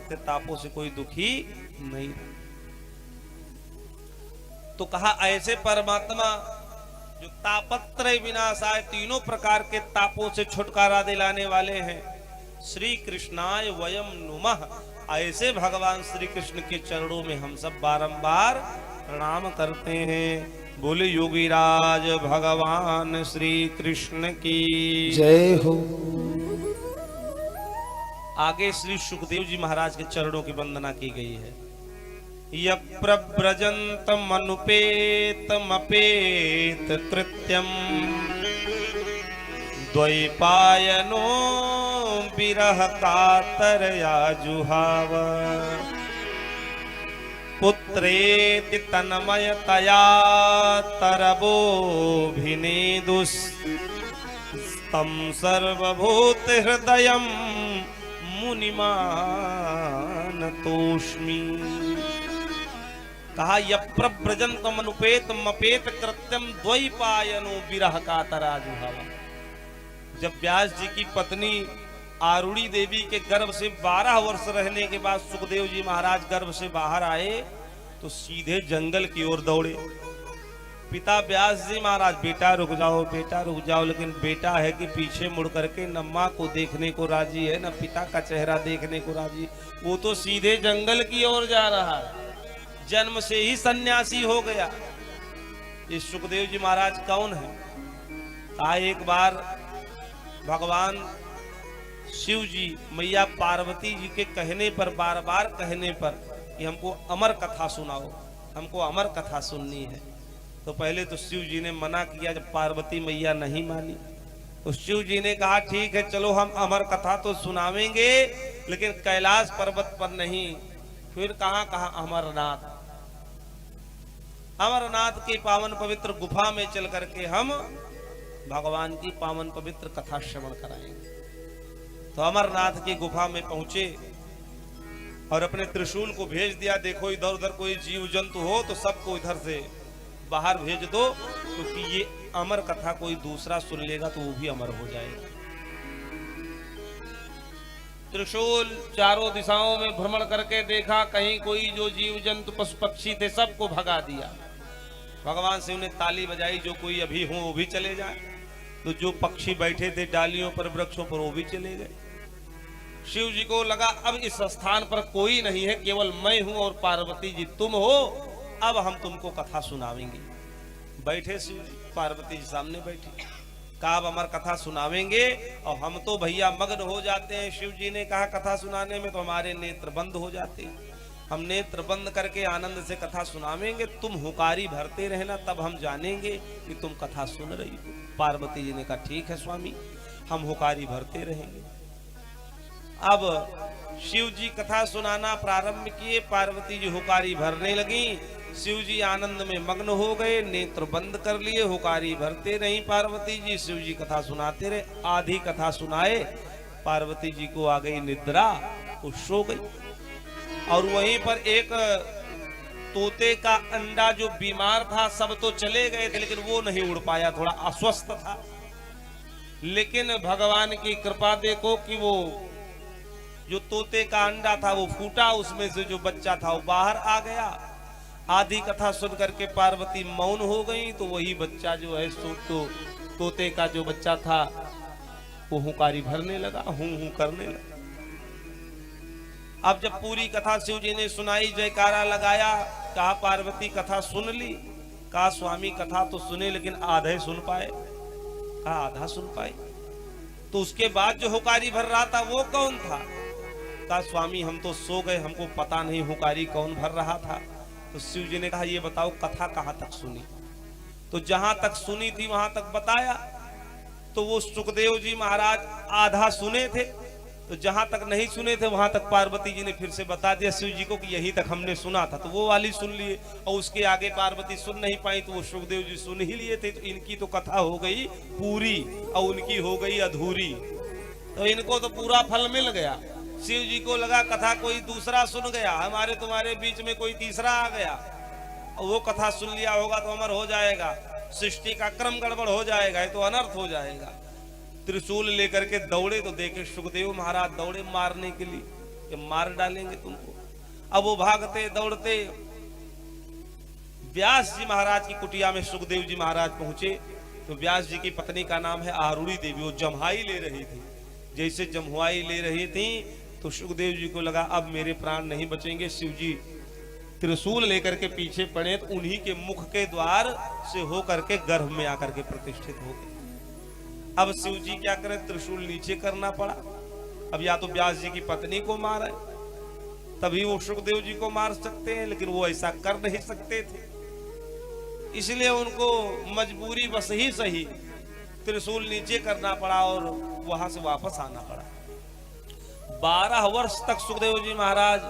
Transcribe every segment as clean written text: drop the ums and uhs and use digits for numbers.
के तापों से कोई दुखी नहीं। तो कहा ऐसे परमात्मा जो तापत्रय विनाशाय, तीनों प्रकार के तापों से छुटकारा दिलाने वाले हैं, श्री कृष्णाय वयम नुमः, ऐसे भगवान श्री कृष्ण के चरणों में हम सब बारंबार प्रणाम करते हैं। बोले योगीराज भगवान श्री कृष्ण की जय हो। आगे श्री सुखदेव जी महाराज के चरणों की वंदना की गई है। यप्रव्रजन्तमनुपेतमपेत कृत्यम् द्वैपायनो विरह कातरया जुहाव पुत्रेति तन्मयतया तरवोऽभिनेदुस्तं सर्वभूत हृदयं मुनिमानतोऽस्मि। कहा यप्रव्रजन्तमनुपेतमपेत कृत्यम् द्वैपायनो विरह कातरा जुहाव। जब व्यास जी की पत्नी आरुणी देवी के गर्भ से 12 वर्ष रहने के बाद सुखदेव जी महाराज गर्भ से बाहर आए तो सीधे जंगल की ओर दौड़े। पिता व्यास जी महाराज, बेटा रुक जाओ, बेटा रुक जाओ, लेकिन बेटा है कि पीछे मुड़ करके न माँ को देखने को राजी है, न पिता का चेहरा देखने को राजी। वो तो सीधे जंगल की ओर जा रहा है, जन्म से ही सन्यासी हो गया। ये सुखदेव जी महाराज कौन है? कहा एक बार भगवान शिव जी मैया पार्वती जी के कहने पर, बार बार कहने पर कि हमको अमर कथा सुनाओ, हमको अमर कथा सुननी है। तो पहले तो शिव जी ने मना किया, जब पार्वती मैया नहीं मानी तो शिव जी ने कहा ठीक है चलो हम अमर कथा तो सुनावेंगे, लेकिन कैलाश पर्वत पर नहीं। फिर कहाँ कहा अमरनाथ, अमरनाथ की पावन पवित्र गुफा में चल करके हम भगवान की पावन पवित्र कथा श्रवण कराएंगे। तो अमरनाथ की गुफा में पहुंचे और अपने त्रिशूल को भेज दिया, देखो इधर उधर कोई जीव जंतु हो तो सबको इधर से बाहर भेज दो, क्योंकि ये अमर कथा कोई दूसरा सुन लेगा तो वो भी अमर हो जाएगा। त्रिशूल चारों दिशाओं में भ्रमण करके देखा, कहीं कोई जो जीव जंतु पशु पक्षी थे सबको भगा दिया। भगवान शिव ने ताली बजाई, जो कोई अभी हो वो भी चले जाए। तो जो पक्षी बैठे थे डालियों पर, वृक्षों पर, वो भी चले गए। शिव जी को लगा अब इस स्थान पर कोई नहीं है, केवल मैं हूं और पार्वती जी तुम हो, अब हम तुमको कथा सुनावेंगे। बैठे शिव जी, पार्वती जी सामने बैठी, कहा अब अमर कथा सुनावेंगे। और हम तो भैया मग्न हो जाते हैं, शिव जी ने कहा कथा सुनाने में तो हमारे नेत्र बंद हो जाते हैं, हम नेत्र बंद करके आनंद से कथा सुनावेंगे, तुम हुकारी भरते रहना, तब हम जानेंगे कि तुम कथा सुन रही हो। पार्वती जी ने कहा ठीक है स्वामी, हम हुकारी भरते रहेंगे। अब शिव जी कथा सुनाना प्रारंभ किए, पार्वती जी हुकारी भरने लगी। शिव जी आनंद में मग्न हो गए, नेत्र बंद कर लिए, हुकारी भरते रही पार्वती जी, शिव जी कथा सुनाते रहे। आधी कथा सुनाए, पार्वती जी को आ गई निद्रा, वो सो गई। और वहीं पर एक तोते का अंडा जो बीमार था, सब तो चले गए थे लेकिन वो नहीं उड़ पाया, थोड़ा अस्वस्थ था। लेकिन भगवान की कृपा देखो कि वो जो तोते का अंडा था वो फूटा, उसमें से जो बच्चा था वो बाहर आ गया। आधी कथा सुन करके पार्वती मौन हो गई, तो वही बच्चा जो है तो तोते का जो बच्चा था वो हुंकारी भरने लगा, हूं करने लगा। अब जब पूरी कथा शिव जी ने सुनाई, जयकारा लगाया, कहा पार्वती कथा सुन ली? कहा स्वामी कथा तो सुने लेकिन आधा ही सुन पाए। कहा आधा सुन पाए? तो उसके बाद जो हुकारी भर रहा था वो कौन था? कहा स्वामी हम तो सो गए, हमको पता नहीं हुकारी कौन भर रहा था। तो शिव जी ने कहा ये बताओ कथा कहाँ तक सुनी? तो जहां तक सुनी थी वहां तक बताया। तो वो सुखदेव जी महाराज आधा सुने थे, तो जहां तक नहीं सुने थे वहां तक पार्वती जी ने फिर से बता दिया शिव जी को कि यहीं तक हमने सुना था, तो वो वाली सुन लिए। और उसके आगे पार्वती सुन नहीं पाई तो वो सुखदेव जी सुन ही लिए थे। तो इनकी तो कथा हो गई पूरी और उनकी हो गई अधूरी, तो इनको तो पूरा फल मिल गया। शिव जी को लगा कथा कोई दूसरा सुन गया, हमारे तुम्हारे बीच में कोई तीसरा आ गया और वो कथा सुन लिया होगा तो अमर हो जाएगा, सृष्टि का क्रम गड़बड़ हो जाएगा, तो अनर्थ हो जाएगा। त्रिशूल लेकर के दौड़े तो देखे सुखदेव महाराज दौड़े मारने के लिए। कि मार डालेंगे तुमको। अब वो भागते दौड़ते व्यास जी महाराज की कुटिया में सुखदेव जी महाराज पहुंचे। तो व्यास जी की पत्नी का नाम है आरूढ़ी देवी, वो जम्हाई ले रही थी। जैसे जम्हाई ले रही थी तो सुखदेव जी को लगा अब मेरे प्राण नहीं बचेंगे। शिव जी त्रिशूल लेकर के पीछे पड़े तो उन्हीं के मुख के द्वार से होकर के गर्भ में आकर के प्रतिष्ठित हो गए। अब शिव जी क्या करें, त्रिशूल नीचे करना पड़ा। अब या तो व्यास जी की पत्नी को मारे तभी वो सुखदेव जी को मार सकते हैं, लेकिन वो ऐसा कर नहीं सकते थे, इसलिए उनको मजबूरी बस ही सही त्रिशूल नीचे करना पड़ा और वहां से वापस आना पड़ा। 12 वर्ष तक सुखदेव जी महाराज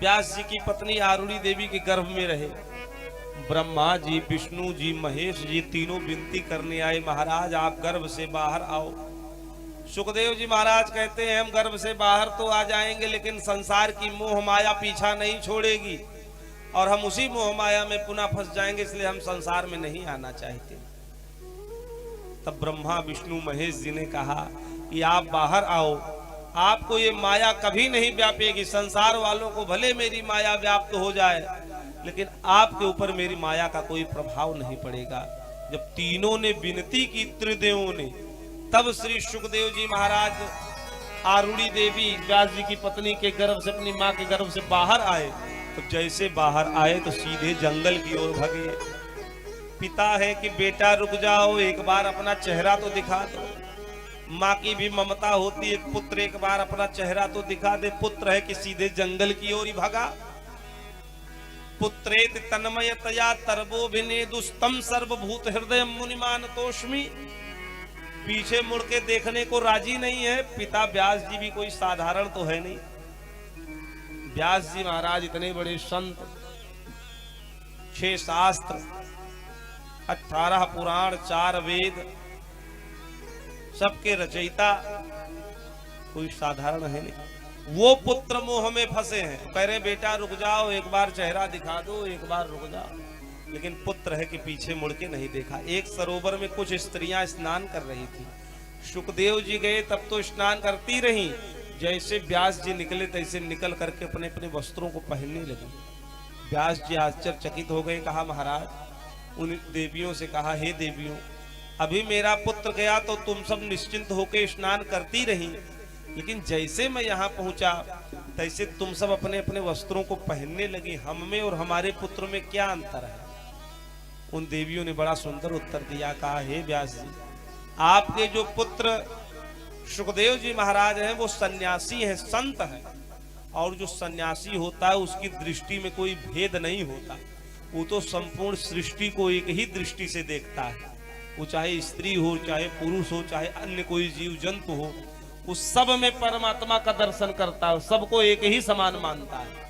व्यास जी की पत्नी आरूढ़ी देवी के गर्भ में रहे। ब्रह्मा जी, विष्णु जी, महेश जी तीनों विनती करने आए, महाराज आप गर्भ से बाहर आओ। सुखदेव जी महाराज कहते हैं हम गर्भ से बाहर तो आ जाएंगे, लेकिन संसार की मोह माया पीछा नहीं छोड़ेगी और हम उसी मोह माया में पुनः फंस जाएंगे, इसलिए हम संसार में नहीं आना चाहते। तब ब्रह्मा विष्णु महेश जी ने कहा कि आप बाहर आओ, आपको ये माया कभी नहीं व्यापेगी। संसार वालों को भले मेरी माया व्याप्त हो जाए, लेकिन आपके ऊपर मेरी माया का कोई प्रभाव नहीं पड़ेगा। जब तीनों ने विनती की, त्रिदेवों ने, तब श्री सुखदेव जी महाराज आरूढ़ी देवी व्यास जी की पत्नी के गर्भ से, अपनी मां के गर्भ से बाहर आए। तो जैसे बाहर आए तो सीधे जंगल की ओर भागे। पिता है कि बेटा रुक जाओ, एक बार अपना चेहरा तो दिखा दो। माँ की भी ममता होती है, पुत्र एक बार अपना चेहरा तो दिखा दे। पुत्र है कि सीधे जंगल की ओर ही भागा। पुत्रेत तन्मयतया तरबोभिनेदुस्तम सर्वभूत हृदय मुनिमान तोष्मी। पीछे मुड़ के देखने को राजी नहीं है। पिता व्यास जी भी कोई साधारण तो है नहीं। व्यास जी महाराज इतने बड़े संत, 6 शास्त्र, 18 पुराण, 4 वेद, सबके रचयिता, कोई साधारण है नहीं। वो पुत्र मोह में फंसे हैं, कह रहे बेटा रुक जाओ, एक बार चेहरा दिखा दो, एक बार रुक जाओ, लेकिन पुत्र है कि पीछे मुड़ के नहीं देखा। एक सरोवर में कुछ स्त्रियां स्नान कर रही थी। सुखदेव जी गए तब तो स्नान करती रही, जैसे व्यास जी निकले तैसे निकल करके अपने अपने वस्त्रों को पहनने लगे। व्यास जी आश्चर्यचकित हो गए। कहा महाराज, उन देवियों से कहा हे देवियों, अभी मेरा पुत्र गया तो तुम सब निश्चिंत होकर स्नान करती रही, लेकिन जैसे मैं यहाँ पहुंचा तैसे तुम सब अपने अपने वस्त्रों को पहनने लगी। हम में और हमारे पुत्र में क्या अंतर है? उन देवियों ने बड़ा सुंदर उत्तर दिया। कहा हे व्यास जी, आपके जो पुत्र सुखदेव जी महाराज हैं वो सन्यासी हैं, संत हैं, और जो सन्यासी होता है उसकी दृष्टि में कोई भेद नहीं होता। वो तो संपूर्ण सृष्टि को एक ही दृष्टि से देखता है। वो चाहे स्त्री हो, चाहे पुरुष हो, चाहे अन्य कोई जीव जंतु हो, उस सब में परमात्मा का दर्शन करता है, सबको एक ही समान मानता है।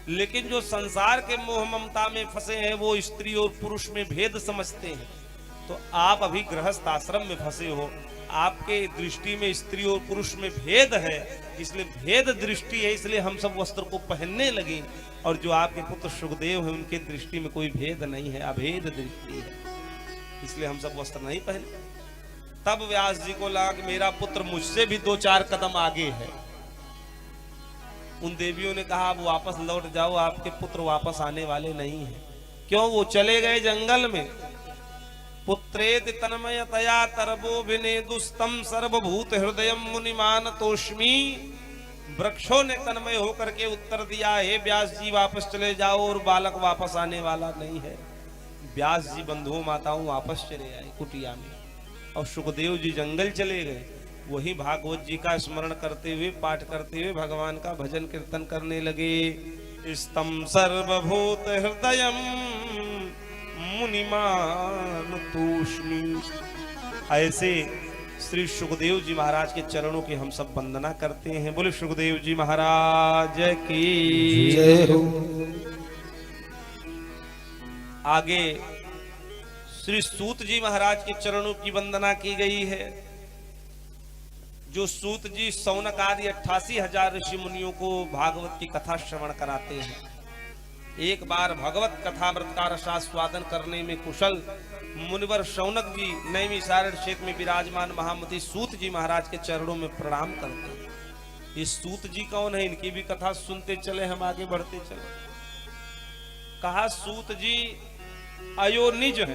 लेकिन जो संसार के मोह ममता में फंसे हैं वो स्त्री और पुरुष में भेद समझते हैं। तो आप अभी गृहस्थ आश्रम में फंसे हो, आपके दृष्टि में स्त्री और पुरुष में भेद है, इसलिए भेद दृष्टि है, इसलिए हम सब वस्त्र को पहनने लगे। और जो आपके पुत्र सुखदेव हैं उनके दृष्टि में कोई भेद नहीं है, अभेद दृष्टि है, इसलिए हम सब वस्त्र नहीं पहने। तब व्यास जी को लगा कि मेरा पुत्र मुझसे भी 2-4 कदम आगे है। उन देवियों ने कहा अब वापस लौट जाओ, आपके पुत्र वापस आने वाले नहीं हैं। क्यों? वो चले गए जंगल में। पुत्रेत तन्मयतया तरबोभिनेदुस्तम सर्वभूत हृदय मुनिमान तोष्मी। वृक्षों ने तन्मय होकर के उत्तर दिया हे व्यास जी वापस चले जाओ, और बालक वापस आने वाला नहीं है। व्यास जी बंधुओं माताओं वापस चले आए कुटिया में, और सुखदेव जी जंगल चले गए। वही भागवत जी का स्मरण करते हुए, पाठ करते हुए भगवान का भजन कीर्तन करने लगे। स्तम सर्वभूत हृदयम मुनिमान तूष्णी। ऐसे श्री सुखदेव जी महाराज के चरणों की हम सब वंदना करते हैं। बोले सुखदेव जी महाराज की जय हो। आगे श्री सूत जी महाराज के चरणों की वंदना की गई है। जो सूत जी सौनक आदि 88,000 ऋषि मुनियों को भागवत की कथा श्रवण कराते हैं। एक बार भगवत कथा व्रत का रसास्वादन करने में कुशल मुनिवर शौनक जी नैमिषारण्य क्षेत्र में विराजमान महामती सूत जी महाराज के चरणों में प्रणाम करते हैं। ये सूत जी कौन है? इनकी भी कथा सुनते चले, हम आगे बढ़ते चले। कहा सूत जी अयोनिज हैं,